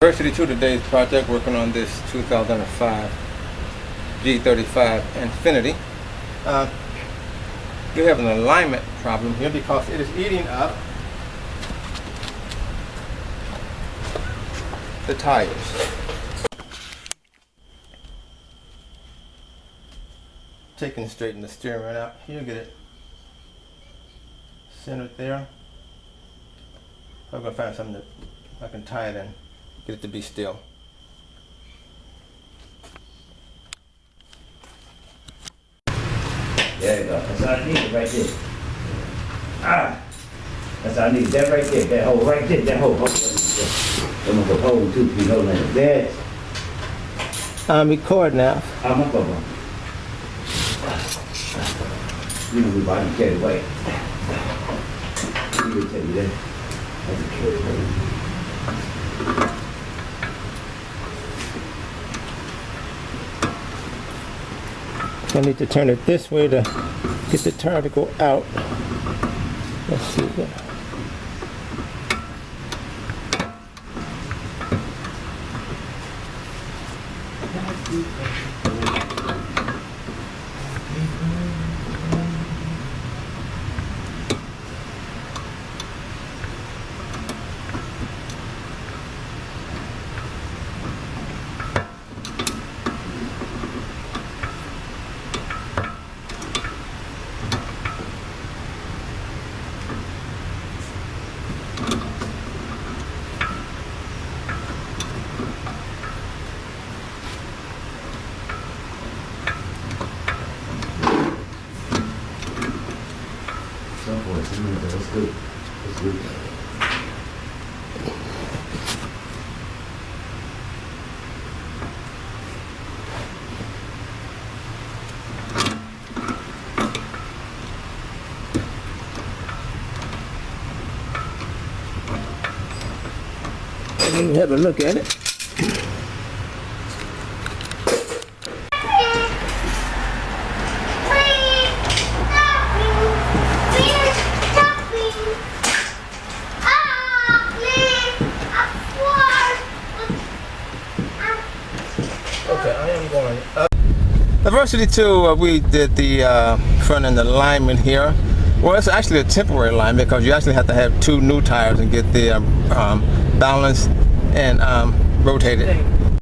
University to today's project, working on this 2005 G35 Infinity. We have an alignment problem here because it is eating up the tires. Taking straighten the steering wheel out. Here, get it centered there. I'm gonna find something that I can tie it in. Get it to be still. There you go. That's all I need right there. Ah! That's all I need. That right there. That hole right there. That hole. I'm gonna go hold 2 feet holding it. There. I'm recording now. I'm gonna go. You know, we about to carry away. You will tell you that. That's a carry away. I need to turn it this way to get the tire to go out. Let's see here. Let's do it. Let's do it. Let me have a look at it. Diversity 2, we did the front end alignment here. Well, it's actually a temporary alignment because you actually have to have 2 new tires and get the balance and rotated.